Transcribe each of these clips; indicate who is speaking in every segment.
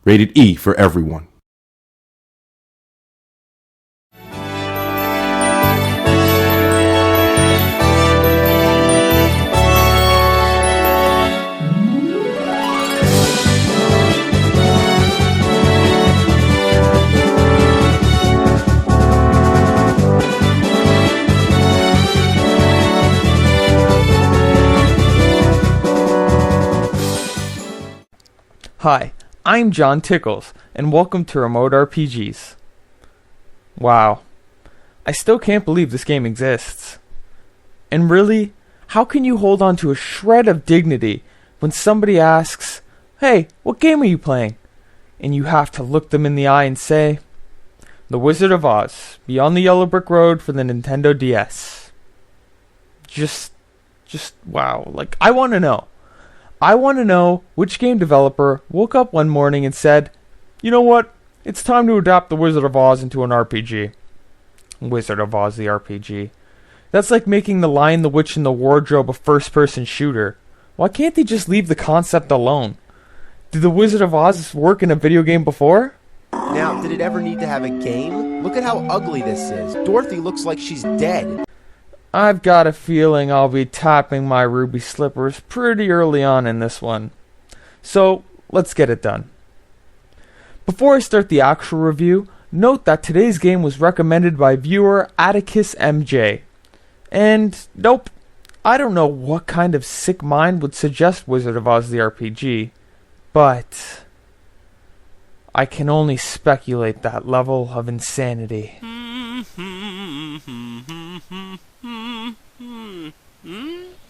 Speaker 1: Rated E for everyone.
Speaker 2: Hi, I'm John Tickles, and welcome to Remote RPGs. Wow, I still can't believe this game exists. And really, how can you hold on to a shred of dignity when somebody asks, "Hey, what game are you playing?" And you have to look them in the eye and say, "The Wizard of Oz, Beyond the Yellow Brick Road for the Nintendo DS." Just wow, like, I want to know. I want to know which game developer woke up one morning and said, "You know what? It's time to adapt The Wizard of Oz into an RPG." Wizard of Oz, the RPG. That's like making The Lion, the Witch, and the Wardrobe a first-person shooter. Why can't they just leave the concept alone? Did The Wizard of Oz work in a video game before?
Speaker 3: Now, did it ever need to have a game? Look at how ugly this is. Dorothy looks like she's dead.
Speaker 2: I've got a feeling I'll be tapping my ruby slippers pretty early on in this one. So, let's get it done. Before I start the actual review, note that today's game was recommended by viewer Atticus MJ. And, nope, I don't know what kind of sick mind would suggest Wizard of Oz the RPG, but I can only speculate that level of insanity.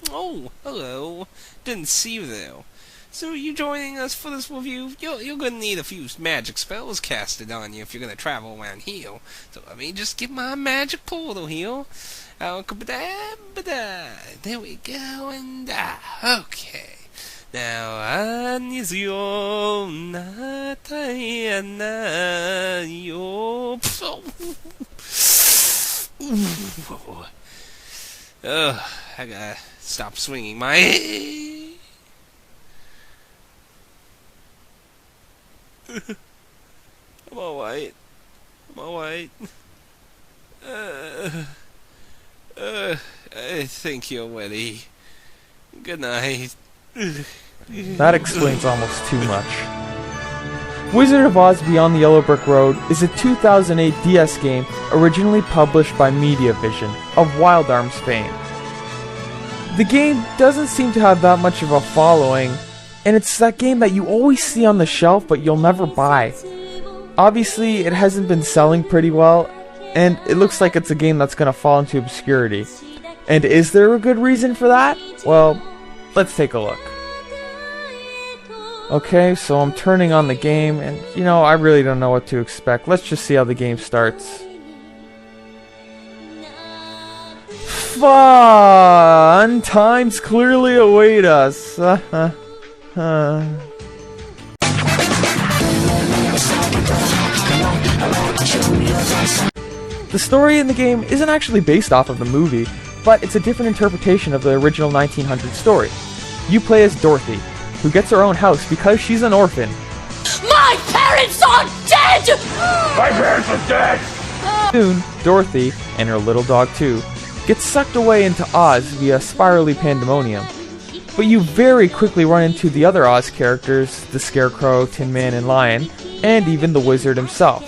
Speaker 4: Oh, hello. Didn't see you there. So you joining us for this review? You're gonna need a few magic spells casted on you if you're gonna travel around here. So let me just get my magic portal here. There we go, and okay. Now, I gotta stop swinging my... I'm alright. I think you're ready. Good night.
Speaker 2: That explains almost too much. Wizard of Oz Beyond the Yellow Brick Road is a 2008 DS game originally published by Mediavision, of Wild Arms fame. The game doesn't seem to have that much of a following, and it's that game that you always see on the shelf but you'll never buy. Obviously, it hasn't been selling pretty well, and it looks like it's a game that's going to fall into obscurity. And is there a good reason for that? Well, let's take a look. Okay, so I'm turning on the game, and I really don't know what to expect. Let's just see how the game starts. Fun times clearly await us. The story in the game isn't actually based off of the movie, but it's a different interpretation of the original 1900 story. You play as Dorothy, who gets her own house because she's an orphan.
Speaker 5: My parents are dead!
Speaker 6: My parents are dead!
Speaker 2: Soon, Dorothy, and her little dog too, get sucked away into Oz via spirally pandemonium. But you very quickly run into the other Oz characters, the Scarecrow, Tin Man, and Lion, and even the Wizard himself.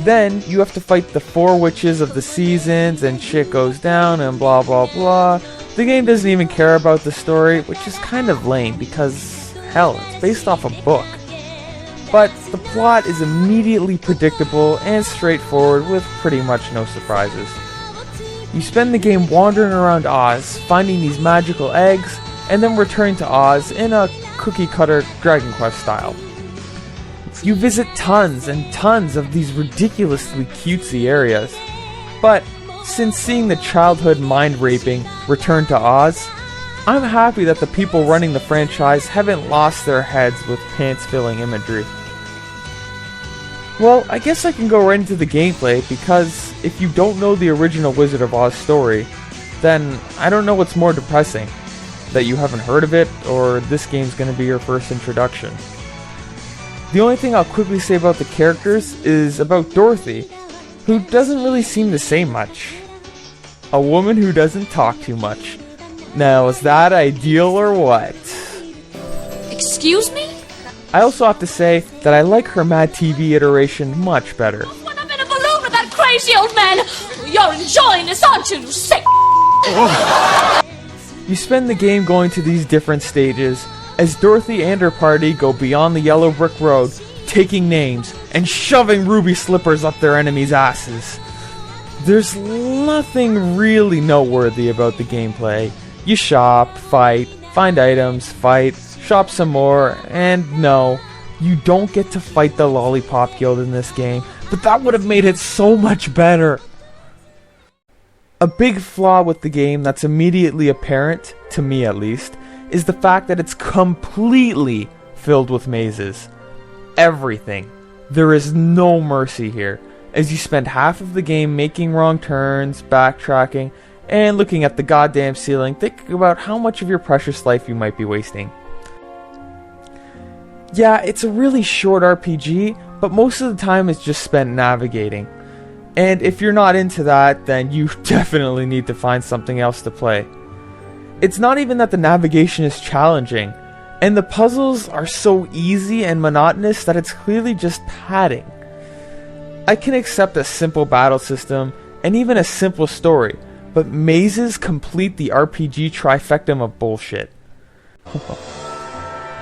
Speaker 2: Then, you have to fight the 4 witches of the seasons, and shit goes down, and blah blah blah. The game doesn't even care about the story, which is kind of lame because, hell, it's based off a book. But the plot is immediately predictable and straightforward with pretty much no surprises. You spend the game wandering around Oz, finding these magical eggs, and then returning to Oz in a cookie-cutter Dragon Quest style. You visit tons and tons of these ridiculously cutesy areas, but since seeing the childhood mind-raping Return to Oz, I'm happy that the people running the franchise haven't lost their heads with pants-filling imagery. Well, I guess I can go right into the gameplay, because if you don't know the original Wizard of Oz story, then I don't know what's more depressing, that you haven't heard of it, or this game's going to be your first introduction. The only thing I'll quickly say about the characters is about Dorothy, who doesn't really seem to say much. A woman who doesn't talk too much. Now, is that ideal or what?
Speaker 5: Excuse me?
Speaker 2: I also have to say that I like her Mad TV iteration much better.
Speaker 5: When I'm in a balloon with that crazy old man, you're enjoying this, aren't you, you sick?
Speaker 2: You spend the game going to these different stages as Dorothy and her party go beyond the yellow brick road, taking names and shoving ruby slippers up their enemies' asses. There's nothing really noteworthy about the gameplay. You shop, fight, find items, fight, shop some more, and no, you don't get to fight the Lollipop Guild in this game, but that would have made it so much better. A big flaw with the game that's immediately apparent, to me at least, is the fact that it's completely filled with mazes. Everything. There is no mercy here, as you spend half of the game making wrong turns, backtracking, and looking at the goddamn ceiling, thinking about how much of your precious life you might be wasting. Yeah, it's a really short RPG, but most of the time it's just spent navigating. And if you're not into that, then you definitely need to find something else to play. It's not even that the navigation is challenging, and the puzzles are so easy and monotonous that it's clearly just padding. I can accept a simple battle system, and even a simple story, but mazes complete the RPG trifecta of bullshit.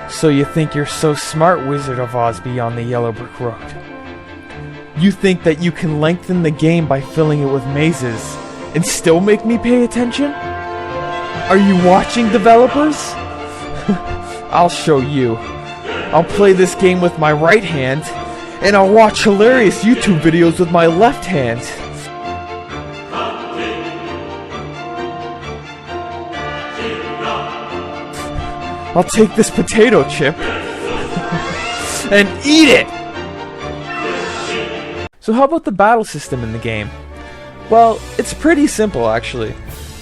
Speaker 2: So you think you're so smart, Wizard of Oz beyond the yellow brick road. You think that you can lengthen the game by filling it with mazes, and still make me pay attention? Are you watching, developers? I'll show you. I'll play this game with my right hand, and I'll watch hilarious YouTube videos with my left hand. I'll take this potato chip and eat it! So how about the battle system in the game? Well, it's pretty simple actually.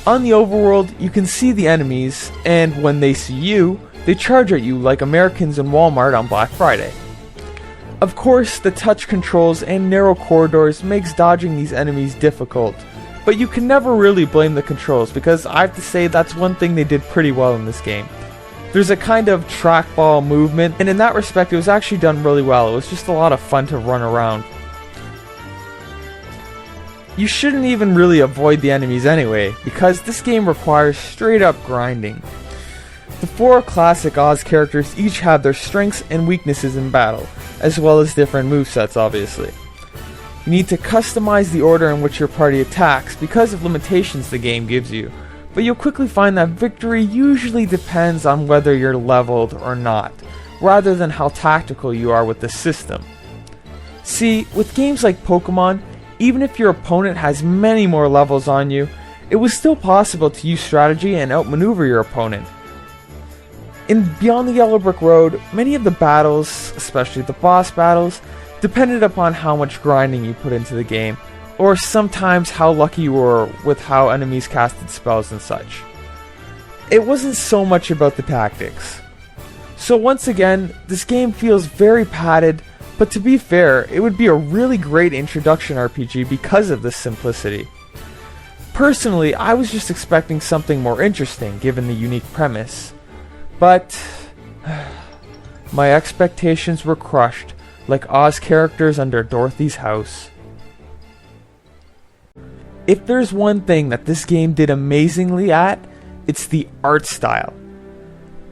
Speaker 2: On the overworld, you can see the enemies, and when they see you, they charge at you like Americans in Walmart on Black Friday. Of course, the touch controls and narrow corridors makes dodging these enemies difficult, but you can never really blame the controls because I have to say that's one thing they did pretty well in this game. There's a kind of trackball movement, and in that respect it was actually done really well. It was just a lot of fun to run around. You shouldn't even really avoid the enemies anyway, because this game requires straight up grinding. The 4 classic Oz characters each have their strengths and weaknesses in battle, as well as different movesets obviously. You need to customize the order in which your party attacks because of limitations the game gives you, but you'll quickly find that victory usually depends on whether you're leveled or not, rather than how tactical you are with the system. See, with games like Pokemon, even if your opponent has many more levels on you, it was still possible to use strategy and outmaneuver your opponent. In Beyond the Yellow Brick Road, many of the battles, especially the boss battles, depended upon how much grinding you put into the game, or sometimes how lucky you were with how enemies casted spells and such. It wasn't so much about the tactics. So once again, this game feels very padded, but to be fair, it would be a really great introduction RPG because of this simplicity. Personally, I was just expecting something more interesting given the unique premise. But my expectations were crushed like Oz characters under Dorothy's house. If there's one thing that this game did amazingly at, it's the art style.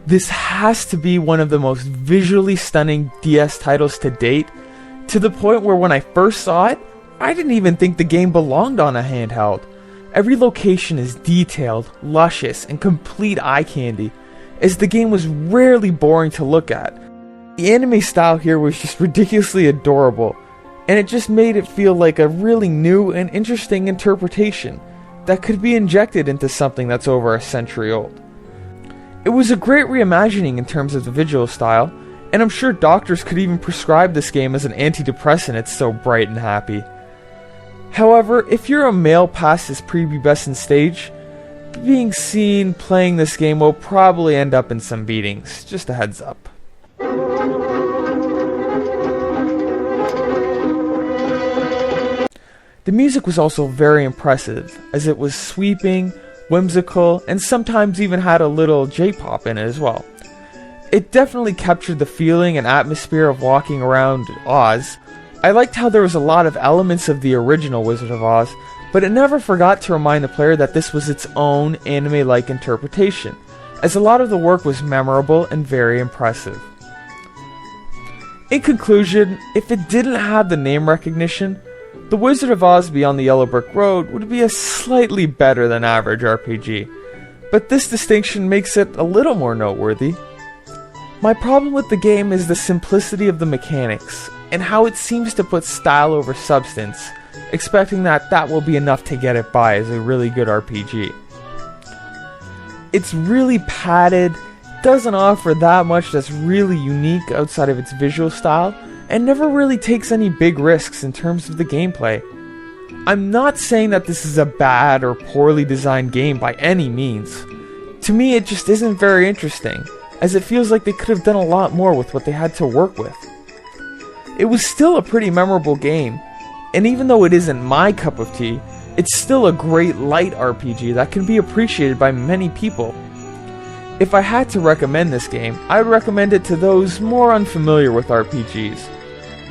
Speaker 2: This has to be one of the most visually stunning DS titles to date, to the point where when I first saw it, I didn't even think the game belonged on a handheld. Every location is detailed, luscious, and complete eye candy, as the game was rarely boring to look at. The anime style here was just ridiculously adorable, and it just made it feel like a really new and interesting interpretation that could be injected into something that's over a century old. It was a great reimagining in terms of the visual style, and I'm sure doctors could even prescribe this game as an antidepressant, it's so bright and happy. However, if you're a male past this prepubescent stage, being seen playing this game will probably end up in some beatings, just a heads up. The music was also very impressive, as it was sweeping, whimsical, and sometimes even had a little J-pop in it as well. It definitely captured the feeling and atmosphere of walking around Oz. I liked how there was a lot of elements of the original Wizard of Oz, but it never forgot to remind the player that this was its own anime-like interpretation, as a lot of the work was memorable and very impressive. In conclusion, if it didn't have the name recognition, The Wizard of Oz Beyond the Yellow Brick Road would be a slightly better than average RPG, but this distinction makes it a little more noteworthy. My problem with the game is the simplicity of the mechanics, and how it seems to put style over substance, expecting that will be enough to get it by as a really good RPG. It's really padded, doesn't offer that much that's really unique outside of its visual style, and never really takes any big risks in terms of the gameplay. I'm not saying that this is a bad or poorly designed game by any means. To me, it just isn't very interesting, as it feels like they could have done a lot more with what they had to work with. It was still a pretty memorable game, and even though it isn't my cup of tea, it's still a great light RPG that can be appreciated by many people. If I had to recommend this game, I would recommend it to those more unfamiliar with RPGs,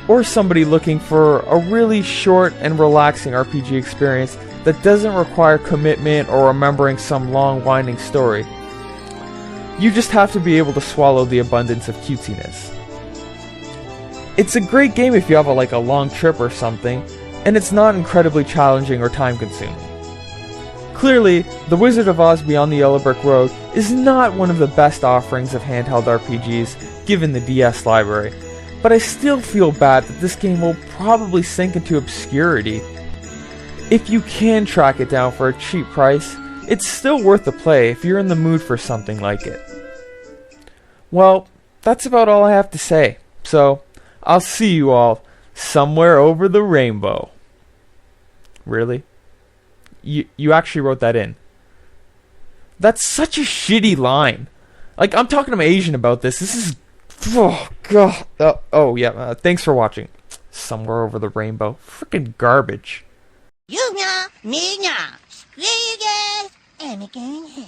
Speaker 2: or somebody looking for a really short and relaxing RPG experience that doesn't require commitment or remembering some long winding story. You just have to be able to swallow the abundance of cutesiness. It's a great game if you have a long trip or something, and it's not incredibly challenging or time consuming. Clearly, The Wizard of Oz Beyond the Yellow Brick Road is not one of the best offerings of handheld RPGs given the DS library, but I still feel bad that this game will probably sink into obscurity. If you can track it down for a cheap price, it's still worth the play if you're in the mood for something like it. Well, that's about all I have to say, so I'll see you all somewhere over the rainbow. Really? You actually wrote that in. That's such a shitty line. I'm talking to my Asian about this. This is... Oh, God. Thanks for watching. Somewhere over the rainbow. Freaking garbage.
Speaker 1: 유냐, 미냐, 스크리게, 애미게임 해.